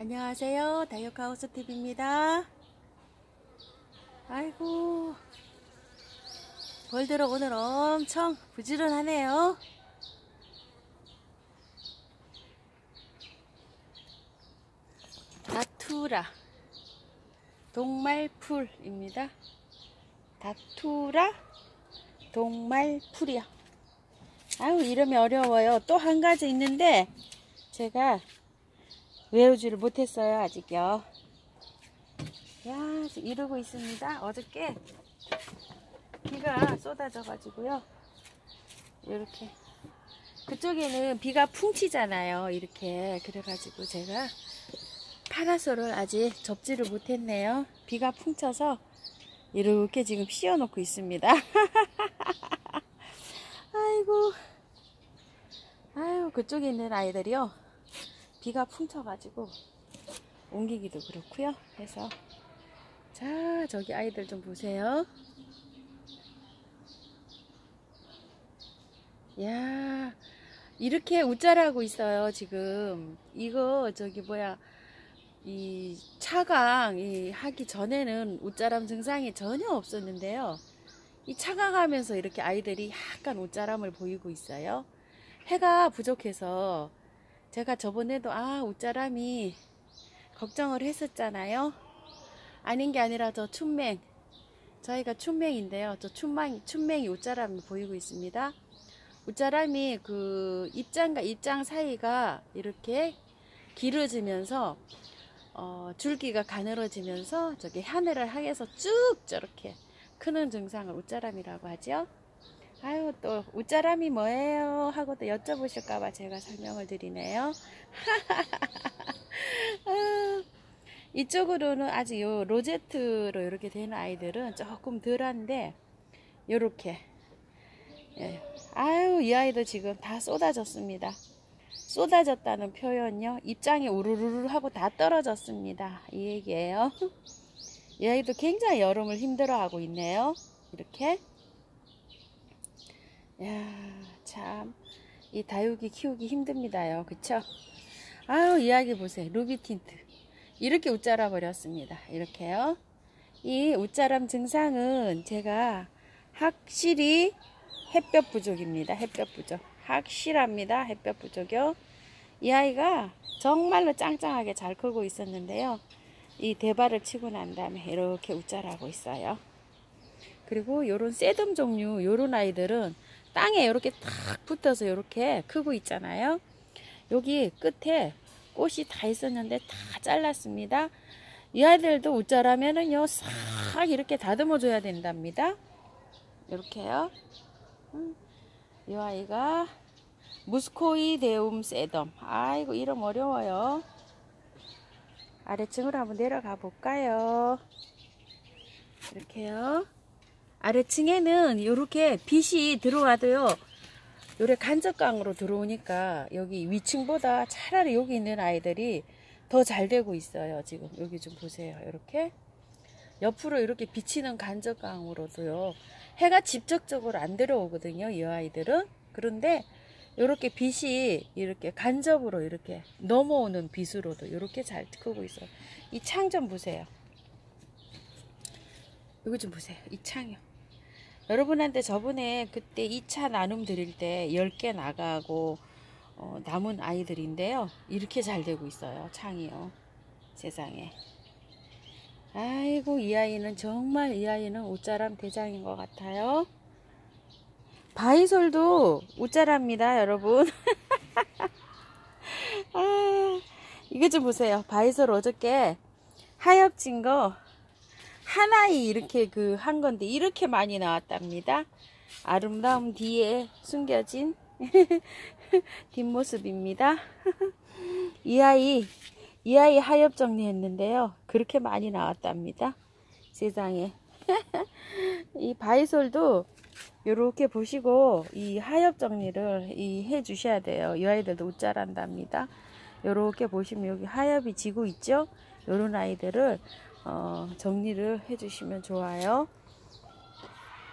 안녕하세요. 다육하우스TV입니다. 아이고, 벌들어 오늘 엄청 부지런하네요. 다투라 동말풀입니다. 다투라 동말풀이요. 아유, 이름이 어려워요. 또 한 가지 있는데 제가 외우지를 못했어요, 아직요. 야, 이러고 있습니다. 어저께 비가 쏟아져 가지고요, 이렇게 그쪽에는 비가 풍치잖아요, 이렇게. 그래가지고 제가 파라솔을 아직 접지를 못했네요. 비가 풍쳐서 이렇게 지금 씌워놓고 있습니다. 아이고, 아유, 그쪽에 있는 아이들이요, 비가 풍쳐가지고 옮기기도 그렇고요 해서. 자, 저기 아이들 좀 보세요. 야, 이렇게 웃자라고 있어요 지금. 이거 저기 뭐야, 이 차강 하기 전에는 웃자람 증상이 전혀 없었는데요, 이 차강하면서 이렇게 아이들이 약간 웃자람을 보이고 있어요. 해가 부족해서 제가 저번에도 웃자람이 걱정을 했었잖아요. 아닌 게 아니라 저 춘맹, 저희가 춘맹인데요, 저 춘맹이 웃자람이 보이고 있습니다. 웃자람이 그 입장과 입장 사이가 이렇게 길어지면서 줄기가 가늘어지면서 저기 하늘을 향해서 쭉 저렇게 크는 증상을 웃자람이라고 하죠. 아유, 또 웃자람이 뭐예요 하고 또 여쭤보실까봐 제가 설명을 드리네요. 이쪽으로는 아직 요 로제트로 이렇게 되는 아이들은 조금 덜한데, 요렇게. 예. 아유, 이 아이도 지금 다 쏟아졌습니다. 쏟아졌다는 표현요, 입장이 우르르르 하고 다 떨어졌습니다, 이 얘기예요. 이 아이도 굉장히 여름을 힘들어하고 있네요. 이렇게. 야, 참, 이 다육이 키우기 힘듭니다요, 그쵸? 아유, 이 아이 보세요. 루비 틴트. 이렇게 웃자라 버렸습니다. 이렇게요. 이 웃자람 증상은 제가 확실히 햇볕 부족입니다. 햇볕 부족. 확실합니다. 햇볕 부족이요. 이 아이가 정말로 짱짱하게 잘 크고 있었는데요, 이 대발을 치고 난 다음에 이렇게 웃자라고 있어요. 그리고 요런 새듬 종류, 요런 아이들은 땅에 이렇게 탁 붙어서 이렇게 크고 있잖아요. 여기 끝에 꽃이 다 있었는데 다 잘랐습니다. 이 아이들도 웃자라면은요, 싹 이렇게 다듬어 줘야 된답니다. 이렇게요. 이 아이가 무스코이데움 세덤. 아이고, 이름 어려워요. 아래층으로 한번 내려가 볼까요? 이렇게요. 아래층에는 이렇게 빛이 들어와도요, 요래 간접광으로 들어오니까 여기 위층보다 차라리 여기 있는 아이들이 더 잘 되고 있어요. 지금 여기 좀 보세요. 이렇게 옆으로 이렇게 비치는 간접광으로도요, 해가 직접적으로 안 들어오거든요, 이 아이들은. 그런데 이렇게 빛이 이렇게 간접으로 이렇게 넘어오는 빛으로도 이렇게 잘 크고 있어요. 이 창 좀 보세요. 이거 좀 보세요. 이 창이요. 여러분한테 저번에 그때 2차 나눔 드릴 때 10개 나가고 남은 아이들인데요, 이렇게 잘 되고 있어요. 창이요. 세상에. 아이고, 이 아이는 정말, 이 아이는 웃자람 대장인 것 같아요. 바이솔도 웃자랍니다, 여러분. 이거 좀 보세요. 바이솔 어저께 하엽진 거 하나이 이렇게 한 건데 이렇게 많이 나왔답니다. 아름다움 뒤에 숨겨진 뒷모습입니다. 이 아이 하엽 정리했는데요, 그렇게 많이 나왔답니다. 세상에. 이 바이솔도 이렇게 보시고 이 하엽 정리를 해 주셔야 돼요. 이 아이들도 웃자란답니다. 이렇게 보시면 여기 하엽이 지고 있죠. 이런 아이들을 정리를 해 주시면 좋아요.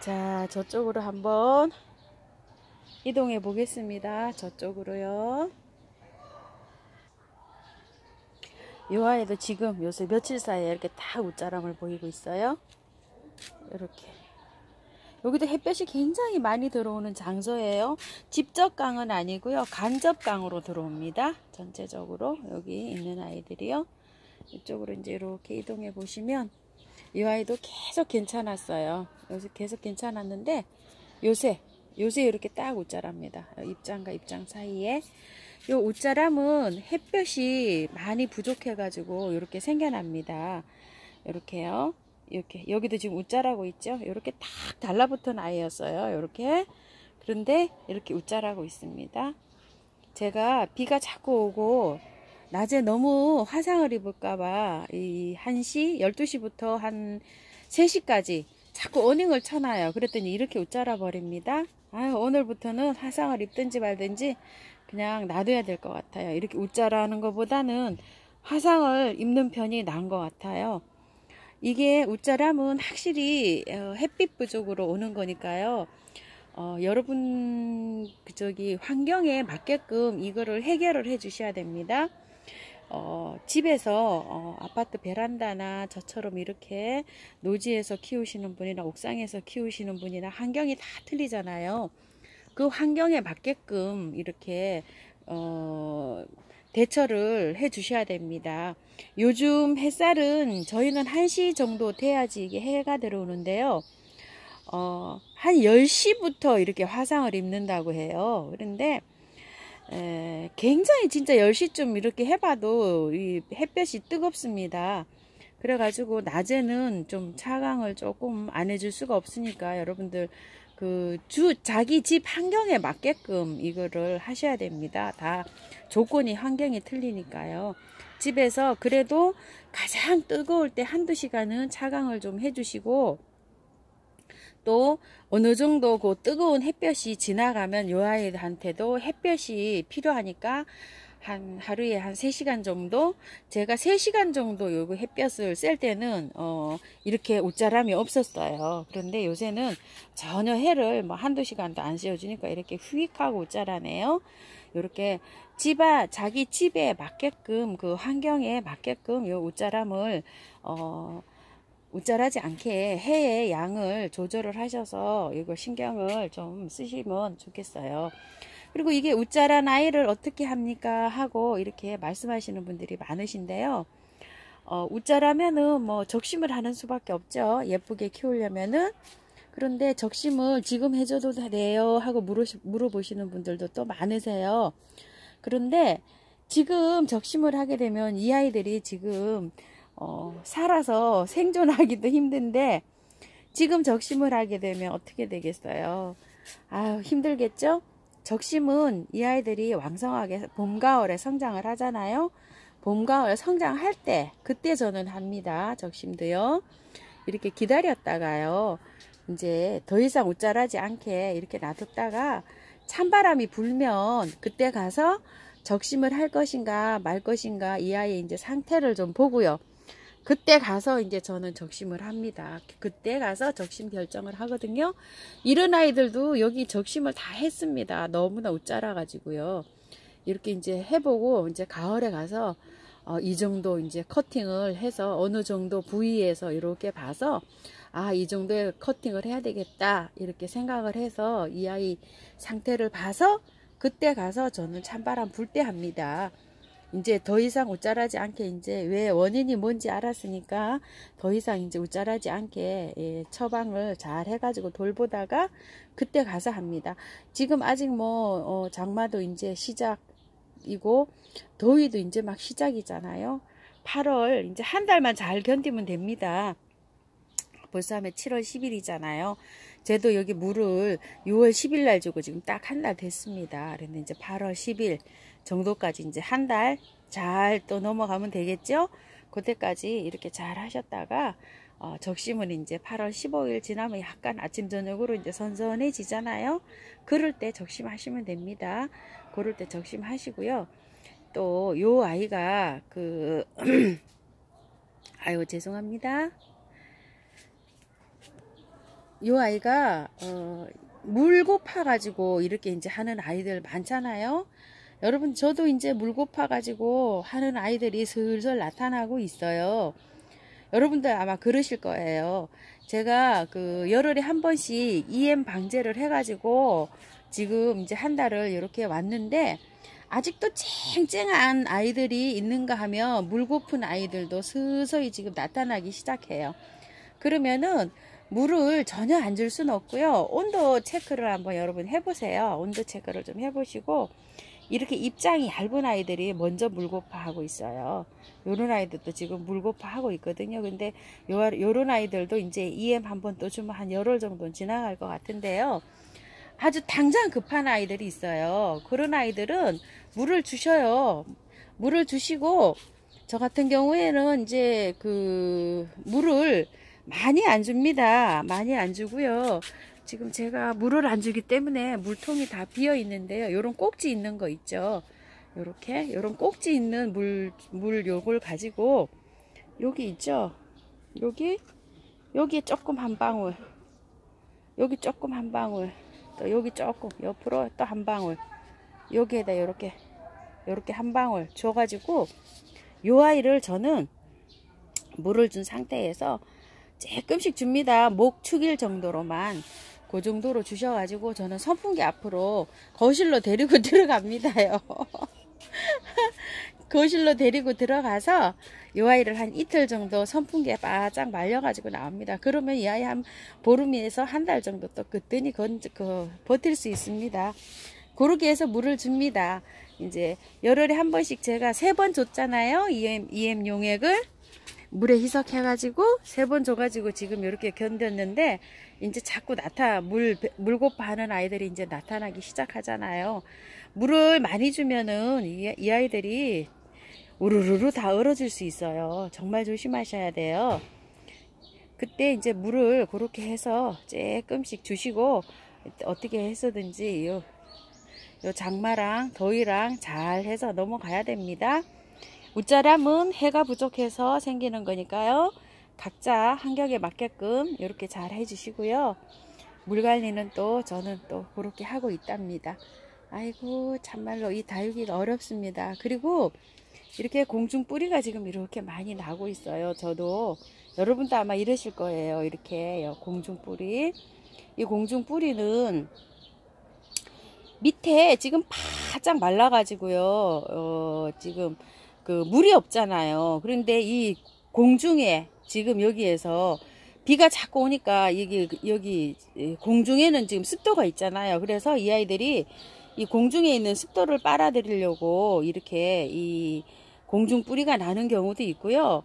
자, 저쪽으로 한번 이동해 보겠습니다. 저쪽으로요. 요 아이도 지금 요새 며칠 사이에 이렇게 다 웃자람을 보이고 있어요. 이렇게. 여기도 햇볕이 굉장히 많이 들어오는 장소예요. 직접강은 아니고요. 간접강으로 들어옵니다. 전체적으로 여기 있는 아이들이요. 이쪽으로 이제 이렇게 이동해 보시면 이 아이도 계속 괜찮았어요. 요새 계속 괜찮았는데 요새 이렇게 딱 웃자랍니다. 입장과 입장 사이에 요 웃자람은 햇볕이 많이 부족해 가지고 이렇게 생겨납니다. 이렇게요. 이렇게 여기도 지금 웃자라고 있죠. 이렇게 딱 달라붙은 아이였어요. 이렇게. 그런데 이렇게 웃자라고 있습니다. 제가 비가 자꾸 오고 낮에 너무 화상을 입을까봐 이 1시, 12시부터 한 3시까지 자꾸 어닝을 쳐놔요. 그랬더니 이렇게 웃자라 버립니다. 아유, 오늘부터는 화상을 입든지 말든지 그냥 놔둬야 될 것 같아요. 이렇게 웃자라는 것보다는 화상을 입는 편이 나은 것 같아요. 이게 웃자람은 확실히 햇빛 부족으로 오는 거니까요. 여러분 환경에 맞게끔 이거를 해결을 해 주셔야 됩니다. 집에서 아파트 베란다나 저처럼 이렇게 노지에서 키우시는 분이나 옥상에서 키우시는 분이나 환경이 다 틀리잖아요. 그 환경에 맞게끔 이렇게 대처를 해 주셔야 됩니다. 요즘 햇살은 저희는 1시 정도 돼야지 이게 해가 들어오는데요. 한 10시부터 이렇게 화상을 입는다고 해요. 그런데 굉장히 진짜 10시쯤 이렇게 해봐도 이 햇볕이 뜨겁습니다. 그래가지고 낮에는 좀 차광을 조금 안 해줄 수가 없으니까 여러분들 자기 집 환경에 맞게끔 이거를 하셔야 됩니다. 다 조건이 환경이 틀리니까요. 집에서 그래도 가장 뜨거울 때 1~2시간은 차광을 좀 해주시고 또 어느 정도 그 뜨거운 햇볕이 지나가면 요 아이한테도 햇볕이 필요하니까 하루에 한 3시간 정도, 제가 3시간 정도 요거 햇볕을 쐴 때는 이렇게 웃자람이 없었어요. 그런데 요새는 전혀 해를 뭐 1~2시간도 안 씌워주니까 이렇게 후익하고 웃자라네요. 이렇게 자기 집에 맞게끔 그 환경에 맞게끔 요 웃자람을 웃자라지 않게 해의 양을 조절을 하셔서 이거 신경을 좀 쓰시면 좋겠어요. 그리고 이게 웃자란 아이를 어떻게 합니까 하고 이렇게 말씀하시는 분들이 많으신데요. 웃자라면은 뭐 적심을 하는 수밖에 없죠. 예쁘게 키우려면은. 그런데 적심을 지금 해줘도 돼요 하고 물어보시는 분들도 또 많으세요. 그런데 지금 적심을 하게 되면 이 아이들이 지금 살아서 생존하기도 힘든데 지금 적심을 하게 되면 어떻게 되겠어요? 아유, 힘들겠죠? 적심은 이 아이들이 왕성하게 봄, 가을에 성장을 하잖아요. 봄, 가을 성장할 때 그때 저는 합니다. 적심도요. 이렇게 기다렸다가요. 이제 더 이상 웃자라지 않게 이렇게 놔뒀다가 찬바람이 불면 그때 가서 적심을 할 것인가 말 것인가 이 아이의 이제 상태를 좀 보고요. 그때 가서 이제 저는 적심을 합니다. 그때 가서 적심 결정을 하거든요. 이런 아이들도 여기 적심을 다 했습니다. 너무나 웃자라 가지고요. 이렇게 이제 해보고 이제 가을에 가서 이 정도 이제 커팅을 해서 어느 정도 부위에서 이렇게 봐서 이 정도의 커팅을 해야 되겠다 이렇게 생각을 해서 이 아이 상태를 봐서 그때 가서 저는 찬바람 불 때 합니다. 이제 더 이상 웃자라지 않게 이제 왜 원인이 뭔지 알았으니까 더 이상 이제 웃자라지 않게 처방을 잘 해가지고 돌보다가 그때 가서 합니다. 지금 아직 뭐 장마도 이제 시작이고 더위도 이제 막 시작이잖아요. 8월 이제 한 달만 잘 견디면 됩니다. 벌써 하면 7월 10일이잖아요. 저도 여기 물을 6월 10일 날 주고 지금 딱 한 달 됐습니다. 그런데 이제 8월 10일 정도까지 이제 한 달 잘 또 넘어가면 되겠죠? 그때까지 이렇게 잘 하셨다가 적심은 이제 8월 15일 지나면 약간 아침 저녁으로 이제 선선해지잖아요. 그럴 때 적심하시면 됩니다. 그럴 때 적심하시고요. 또 요 아이가 아이고 죄송합니다. 요 아이가 물고 파가지고 이렇게 이제 하는 아이들 많잖아요. 여러분, 저도 이제 물 고파 가지고 하는 아이들이 슬슬 나타나고 있어요. 여러분들 아마 그러실 거예요. 제가 그 열흘에 한 번씩 EM 방제를 해가지고 지금 이제 한 달을 이렇게 왔는데, 아직도 쨍쨍한 아이들이 있는가 하면 물 고픈 아이들도 서서히 지금 나타나기 시작해요. 그러면은 물을 전혀 안 줄 수는 없고요. 온도 체크를 한번 여러분 해보세요. 온도 체크를 좀 해보시고, 이렇게 입장이 얇은 아이들이 먼저 물고파 하고 있어요. 요런 아이들도 지금 물고파 하고 있거든요. 근데 요런 아이들도 이제 EM 한번 또 주면 한 열흘 정도는 지나갈 것 같은데요. 아주 당장 급한 아이들이 있어요. 그런 아이들은 물을 주셔요. 물을 주시고, 저 같은 경우에는 이제 그 물을 많이 안 줍니다. 많이 안 주고요. 지금 제가 물을 안 주기 때문에 물통이 다 비어 있는데요. 요런 꼭지 있는 거 있죠. 요렇게 요런 꼭지 있는 물 요걸 가지고, 여기 있죠. 여기 조금 한 방울, 여기 조금 한 방울, 또 여기 조금 옆으로 또 한 방울, 여기에다 요렇게 한 방울 줘가지고, 요 아이를 저는 물을 준 상태에서 조금씩 줍니다. 목 축일 정도로만. 그 정도로 주셔가지고 저는 선풍기 앞으로 거실로 데리고 들어갑니다요. 거실로 데리고 들어가서 이 아이를 한 이틀 정도 선풍기에 바짝 말려가지고 나옵니다. 그러면 이 아이 한 보름에서 한 달 정도 또 끄더니 버틸 수 있습니다. 그렇게 해서 물을 줍니다. 이제 열흘에 한 번씩 제가 3번 줬잖아요. EM 용액을 물에 희석해가지고 3번 줘가지고 지금 이렇게 견뎠는데, 이제 자꾸 물고파 하는 아이들이 이제 나타나기 시작하잖아요. 물을 많이 주면은 이 아이들이 우르르르 다 얼어질 수 있어요. 정말 조심하셔야 돼요. 그때 이제 물을 그렇게 해서 조금씩 주시고, 어떻게 해서든지 요 장마랑 더위랑 잘 해서 넘어가야 됩니다. 웃자람은 해가 부족해서 생기는 거니까요. 각자 환경에 맞게끔 이렇게 잘 해주시고요. 물 관리는 또 저는 또 그렇게 하고 있답니다. 아이고, 참말로 이 다육이가 어렵습니다. 그리고 이렇게 공중 뿌리가 지금 이렇게 많이 나고 있어요. 저도, 여러분도 아마 이러실 거예요. 이렇게 공중 뿌리. 이 공중 뿌리는 밑에 지금 바짝 말라가지고요. 지금 그 물이 없잖아요. 그런데 이 공중에 지금 여기에서 비가 자꾸 오니까 여기 공중에는 지금 습도가 있잖아요. 그래서 이 아이들이 이 공중에 있는 습도를 빨아들이려고 이렇게 이 공중 뿌리가 나는 경우도 있고요.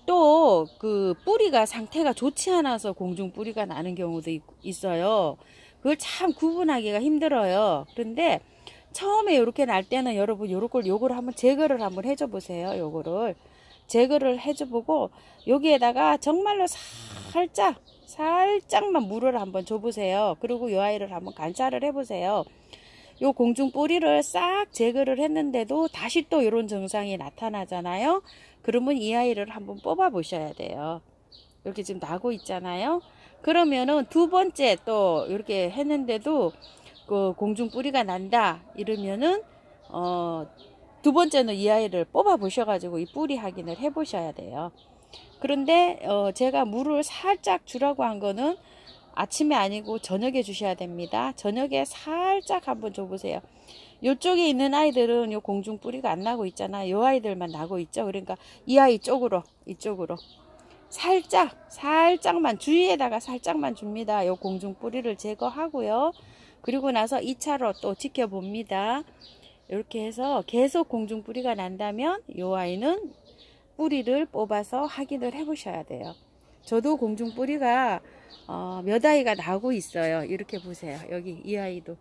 또 그 뿌리가 상태가 좋지 않아서 공중 뿌리가 나는 경우도 있어요. 그걸 참 구분하기가 힘들어요. 그런데 처음에 이렇게 날 때는 여러분 요거를 한번 제거를 한번 해줘 보세요. 요거를 제거를 해줘 보고, 여기에다가 정말로 살짝만 물을 한번 줘 보세요. 그리고 요 아이를 한번 관찰을 해 보세요. 요 공중 뿌리를 싹 제거를 했는데도 다시 또 이런 증상이 나타나잖아요. 그러면 이 아이를 한번 뽑아 보셔야 돼요. 이렇게 지금 나고 있잖아요. 그러면은 두 번째 또 이렇게 했는데도 그 공중 뿌리가 난다 이러면은 두 번째는 이 아이를 뽑아 보셔가지고 이 뿌리 확인을 해 보셔야 돼요. 그런데 제가 물을 살짝 주라고 한 거는 아침에 아니고 저녁에 주셔야 됩니다. 저녁에 살짝 한번 줘보세요. 이쪽에 있는 아이들은 요 공중 뿌리가 안 나고 있잖아요. 요 아이들만 나고 있죠. 그러니까 이 아이 이쪽으로 살짝만 주위에다가 살짝만 줍니다. 요 공중 뿌리를 제거하고요. 그리고 나서 2차로 또 지켜봅니다. 이렇게 해서 계속 공중 뿌리가 난다면 요 아이는 뿌리를 뽑아서 확인을 해 보셔야 돼요. 저도 공중 뿌리가 몇 아이가 나고 있어요. 이렇게 보세요. 여기 이 아이도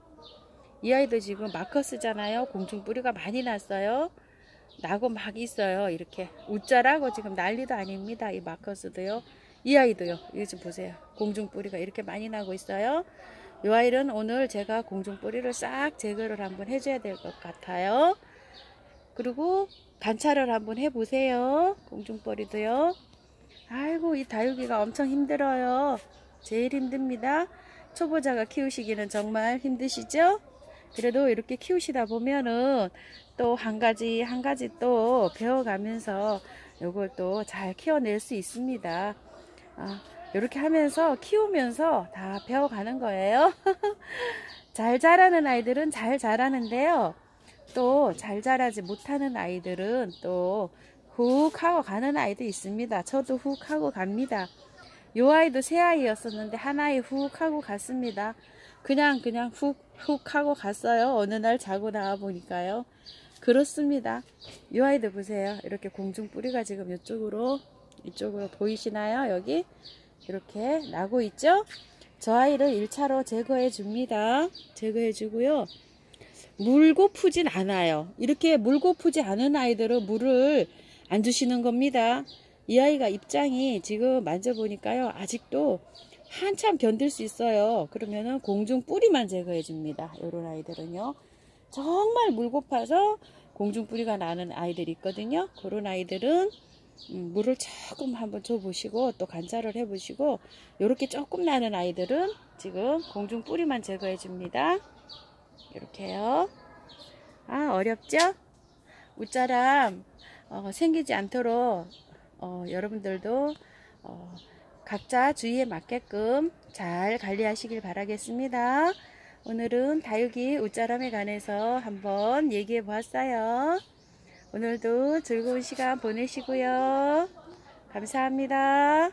지금 마커스잖아요. 공중 뿌리가 많이 났어요. 나고 막 있어요. 이렇게 웃자라고 지금 난리도 아닙니다. 이 마커스도요. 이 아이도요. 이거 좀 보세요. 공중 뿌리가 이렇게 많이 나고 있어요. 이 아이는 오늘 제가 공중 뿌리를 싹 제거를 한번 해줘야 될 것 같아요. 그리고 관찰을 한번 해보세요. 공중 뿌리도요. 아이고, 이 다육이가 엄청 힘들어요. 제일 힘듭니다. 초보자가 키우시기는 정말 힘드시죠? 그래도 이렇게 키우시다 보면은 또 한 가지 한 가지 또 배워가면서 요걸 또 잘 키워낼 수 있습니다. 이렇게 하면서 키우면서 다 배워가는 거예요. 잘 자라는 아이들은 잘 자라는데요. 또 잘 자라지 못하는 아이들은 또 훅 하고 가는 아이도 있습니다. 저도 훅 하고 갑니다. 요 아이도 새 아이였었는데 한 아이 훅 하고 갔습니다. 그냥 훅 하고 갔어요. 어느 날 자고 나와 보니까요. 그렇습니다. 요 아이도 보세요. 이렇게 공중 뿌리가 지금 이쪽으로 보이시나요? 여기 이렇게 나고 있죠? 저 아이를 1차로 제거해 줍니다. 제거해 주고요. 물고 푸진 않아요. 이렇게 물고 푸지 않은 아이들은 물을 안 주시는 겁니다. 이 아이가 입장이 지금 만져보니까요. 아직도 한참 견딜 수 있어요. 그러면은 공중 뿌리만 제거해 줍니다. 이런 아이들은요. 정말 물고 파서 공중 뿌리가 나는 아이들이 있거든요. 그런 아이들은 물을 조금 한번 줘보시고 또 관찰을 해보시고, 이렇게 조금 나는 아이들은 지금 공중 뿌리만 제거해 줍니다. 이렇게요. 어렵죠? 웃자람 생기지 않도록 여러분들도 각자 주의에 맞게끔 잘 관리하시길 바라겠습니다. 오늘은 다육이 웃자람에 관해서 한번 얘기해 보았어요. 오늘도 즐거운 시간 보내시고요. 감사합니다.